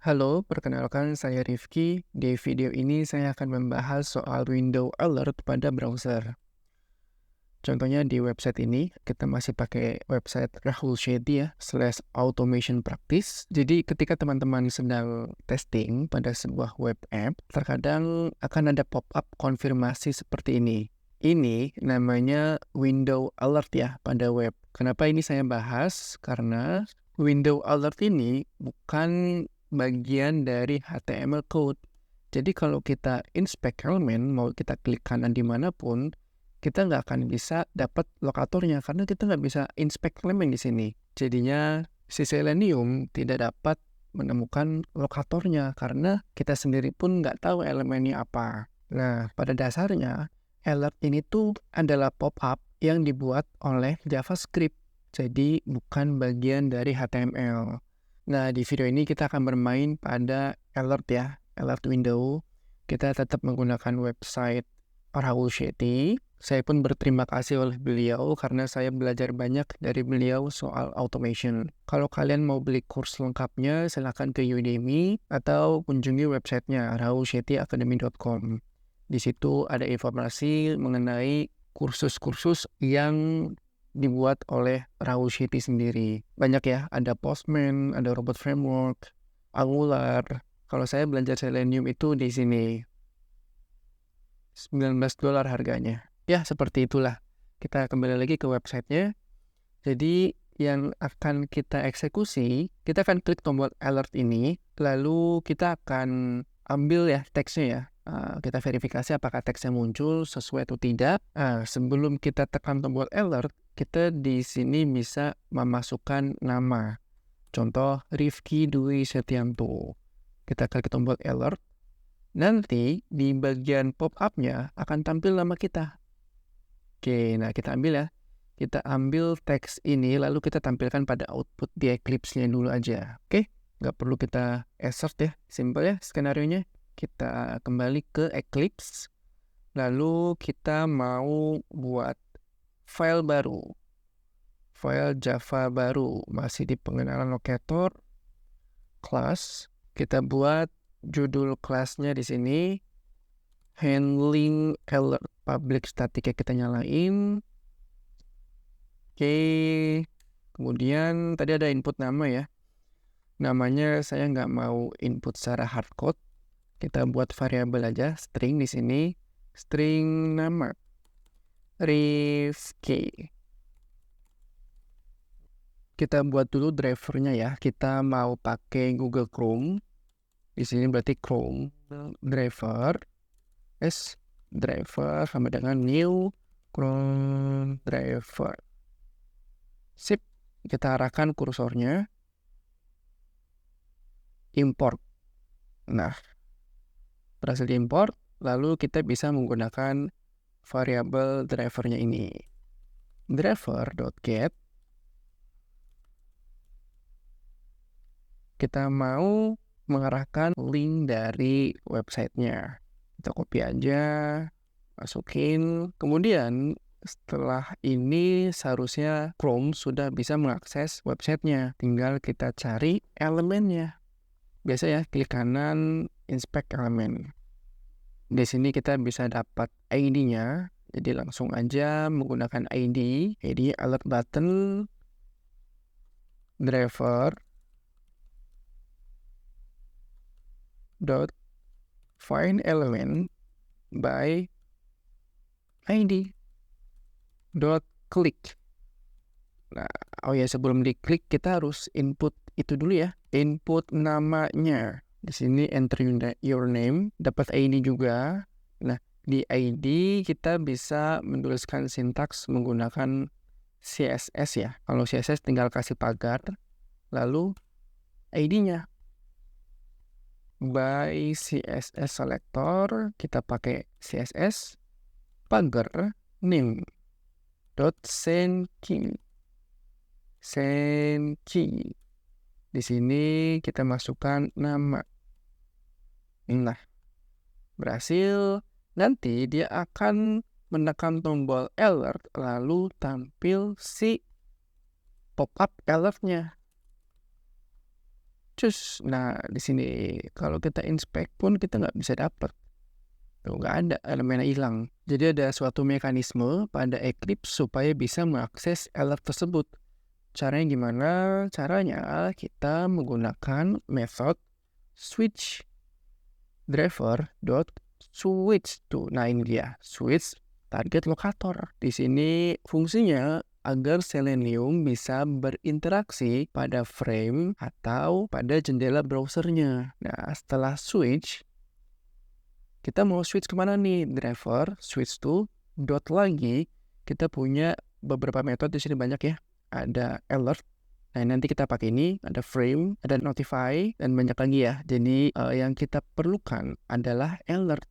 Halo, perkenalkan saya Rifki. Di video ini saya akan membahas soal window alert pada browser. Contohnya di website ini, kita masih pakai website Rahul Shetty ya, /automation practice. Jadi ketika teman-teman sedang testing pada sebuah web app, terkadang akan ada pop-up konfirmasi seperti ini. Ini namanya window alert ya pada web. Kenapa ini saya bahas? Karena window alert ini bukan bagian dari HTML code. Jadi kalau kita inspect elemen, mau kita klik kanan dimanapun, kita nggak akan bisa dapat lokatornya karena kita nggak bisa inspect elemen di sini. Jadinya si Selenium tidak dapat menemukan lokatornya karena kita sendiri pun nggak tahu elemennya apa. Nah, pada dasarnya alert ini tuh adalah pop-up yang dibuat oleh JavaScript. Jadi bukan bagian dari HTML. Nah, di video ini kita akan bermain pada alert ya, alert window. Kita tetap menggunakan website Rahul Shetty. Saya pun berterima kasih oleh beliau karena saya belajar banyak dari beliau soal automation. Kalau kalian mau beli kurs lengkapnya, silakan ke Udemy atau kunjungi websitenya rahulshettyacademy.com. Di situ ada informasi mengenai kursus-kursus yang dibuat oleh Rahul Shetty sendiri. Banyak ya, ada Postman, ada Robot Framework, Angular. Kalau saya belajar Selenium itu di sini. $19 harganya. Ya, seperti itulah. Kita kembali lagi ke websitenya. Jadi, yang akan kita eksekusi, kita akan klik tombol alert ini, lalu kita akan ambil ya teksnya ya. Kita verifikasi apakah teksnya muncul sesuai atau tidak. Sebelum kita tekan tombol alert, kita di sini bisa memasukkan nama. Contoh, Rifki Dwi Setianto. Kita klik tombol alert. Nanti di bagian pop-up-nya akan tampil nama kita. Oke, nah kita ambil ya. Kita ambil teks ini lalu kita tampilkan pada output di Eclipse-nya dulu aja. Oke, nggak perlu kita insert ya. Simple ya skenario-nya. Kita kembali ke Eclipse. Lalu kita mau buat file baru. File Java baru. Masih di pengenalan locator. Class. Kita buat judul kelasnya di sini handling alert, public static kita nyalain. Oke, kemudian tadi ada input nama ya. Namanya saya nggak mau input secara hardcode. Kita buat variabel aja, string di sini. String nama Rifki. Kita buat dulu drivernya ya. Kita mau pakai Google Chrome. Di sini berarti Chrome driver driver sama dengan new Chrome driver. Sip, kita arahkan kursornya import. Nah, berhasil diimport, lalu kita bisa menggunakan variabel drivernya ini. Driver.get. Kita mau mengarahkan link dari websitenya. Kita copy aja, masukin. Kemudian setelah ini seharusnya Chrome sudah bisa mengakses websitenya. Tinggal kita cari elemennya. Biasa ya, klik kanan, inspect elemen. Di sini kita bisa dapat ID-nya. Jadi langsung aja menggunakan ID alert button, driver, dot find element by ID dot click. Nah, oh ya sebelum diklik kita harus input itu dulu ya, input namanya. Di sini enter your name, dapat ID juga. Nah, di ID kita bisa menuliskan sintaks menggunakan CSS ya. Kalau CSS tinggal kasih pagar, lalu ID-nya. By CSS selector, kita pakai CSS pagar name dot send key. Di sini kita masukkan nama. Nah, berhasil. Nanti dia akan menekan tombol alert lalu tampil si pop-up alertnya. Cus. Nah, di sini kalau kita inspect pun kita nggak bisa dapat. Tuh, nggak ada, elemennya hilang. Jadi ada suatu mekanisme pada Eclipse supaya bisa mengakses alert tersebut. Caranya gimana? Caranya kita menggunakan method switch driver dot switch tuh. Nah, ini dia, switch target locator. Di sini fungsinya agar Selenium bisa berinteraksi pada frame atau pada jendela browsernya. Nah, setelah switch, kita mau switch kemana nih? Driver, switch to, dot lagi, kita punya beberapa metode di sini banyak ya. Ada alert, nah nanti kita pakai ini, ada frame, ada notify, dan banyak lagi ya. Jadi yang kita perlukan adalah alert.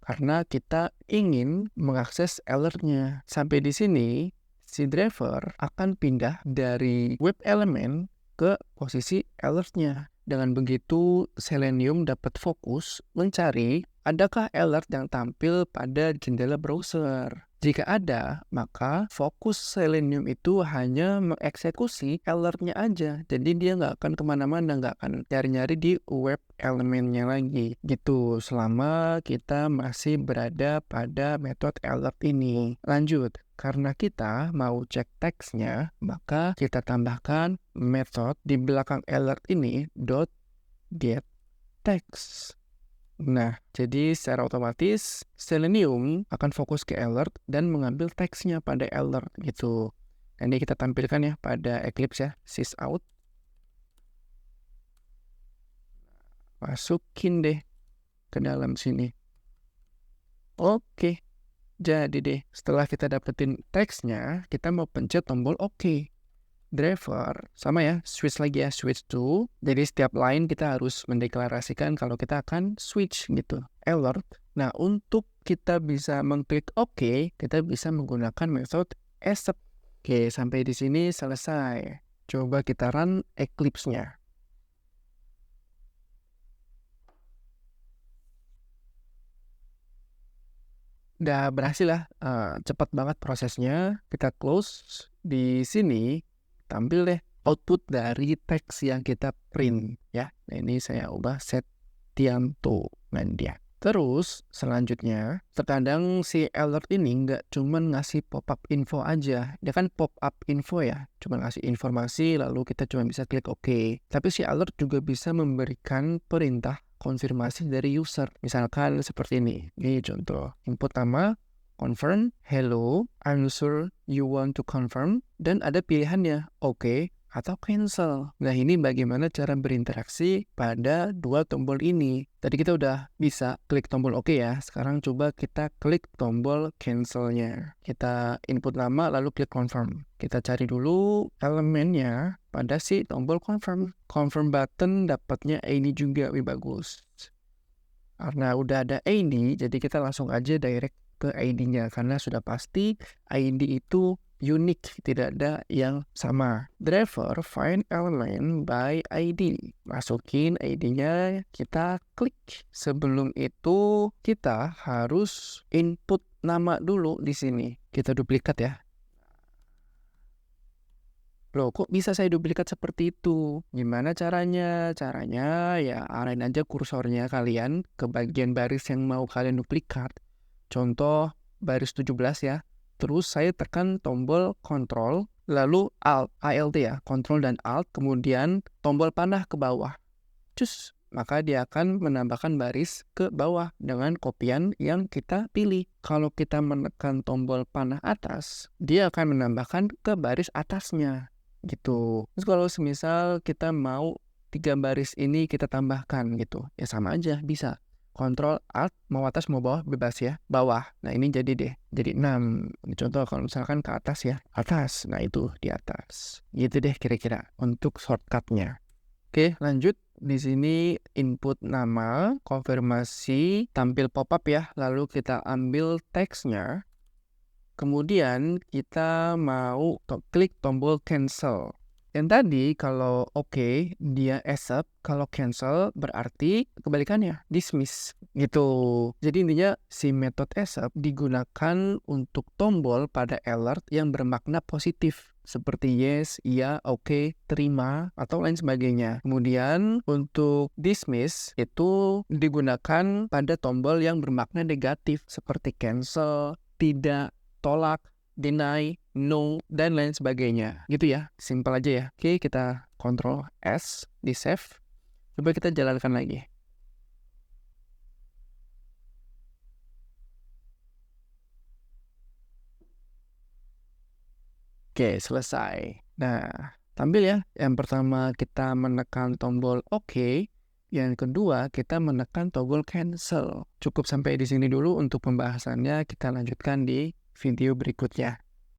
Karena kita ingin mengakses alertnya. Sampai di sini, si driver akan pindah dari web element ke posisi alertnya. Dengan begitu, Selenium dapat fokus mencari adakah alert yang tampil pada jendela browser. Jika ada, maka fokus Selenium itu hanya mengeksekusi alertnya aja. Jadi dia nggak akan kemana-mana, nggak akan nyari-nyari di web elemennya lagi. Gitu, selama kita masih berada pada metode alert ini. Lanjut, karena kita mau cek teksnya, maka kita tambahkan metode di belakang alert ini .get text. Nah, jadi secara otomatis Selenium akan fokus ke alert dan mengambil teksnya pada alert gitu. Ini kita tampilkan ya pada Eclipse ya, sysout. Masukin deh ke dalam sini. Oke, jadi deh setelah kita dapetin teksnya, kita mau pencet tombol OK. Driver, sama ya, switch lagi ya, switch to. Jadi setiap line kita harus mendeklarasikan kalau kita akan switch gitu. Alert. Nah, untuk kita bisa mengklik OK, kita bisa menggunakan metode accept. Oke, sampai di sini selesai. Coba kita run Eclipse-nya. Udah berhasil lah, cepat banget prosesnya. Kita close. Di sini tampil deh output dari teks yang kita print ya. Nah, ini saya ubah Setianto Mandia. Terus selanjutnya, terkadang si alert ini nggak cuman ngasih pop-up info aja. Dia kan pop-up info ya, cuma ngasih informasi lalu kita cuma bisa klik OK. Tapi si alert juga bisa memberikan perintah konfirmasi dari user. Misalkan seperti ini. Ini contoh. Input nama, confirm, hello, I'm sure you want to confirm, dan ada pilihannya, OK atau cancel. Nah, ini bagaimana cara berinteraksi pada dua tombol ini. Tadi kita udah bisa klik tombol OK ya, sekarang coba kita klik tombol cancelnya. Kita input nama lalu klik confirm. Kita cari dulu elemennya pada si tombol confirm. Confirm button dapatnya ini juga, wih bagus. Karena udah ada ID, jadi kita langsung aja direct ke ID-nya, karena sudah pasti ID itu unik, tidak ada yang sama. Driver find element by ID. Masukin ID-nya, kita klik. Sebelum itu kita harus input nama dulu di sini. Kita duplikat ya. Loh, kok bisa saya duplikat seperti itu? Gimana caranya? Caranya ya arahin aja kursornya kalian ke bagian baris yang mau kalian duplikat. Contoh baris 17 ya. Terus saya tekan tombol Ctrl, lalu Alt, ALT ya, Ctrl dan Alt, kemudian tombol panah ke bawah. Cus, maka dia akan menambahkan baris ke bawah dengan kopian yang kita pilih. Kalau kita menekan tombol panah atas, dia akan menambahkan ke baris atasnya. Gitu. Terus kalau semisal kita mau 3 baris ini kita tambahkan gitu, ya sama aja, bisa. Ctrl Alt, mau atas mau bawah bebas ya, bawah. Nah ini jadi deh, jadi 6. Ini contoh kalau misalkan ke atas ya, atas. Nah itu di atas. Gitu deh kira-kira untuk shortcutnya. Oke, lanjut. Di sini input nama, konfirmasi, tampil pop-up ya. Lalu kita ambil teksnya. Kemudian kita mau klik tombol cancel. Yang tadi kalau oke, dia accept, kalau cancel berarti kebalikannya, dismiss, gitu. Jadi intinya si metode accept digunakan untuk tombol pada alert yang bermakna positif, seperti yes, iya, oke, terima, atau lain sebagainya. Kemudian untuk dismiss itu digunakan pada tombol yang bermakna negatif, seperti cancel, tidak, tolak, deny, no, dan lain sebagainya. Gitu ya, simpel aja ya. Oke, kita Ctrl S di save. Coba kita jalankan lagi. Oke, selesai. Nah, tampil ya. Yang pertama kita menekan tombol OK. Yang kedua kita menekan tombol cancel. Cukup sampai di sini dulu untuk pembahasannya. Kita lanjutkan di video berikutnya.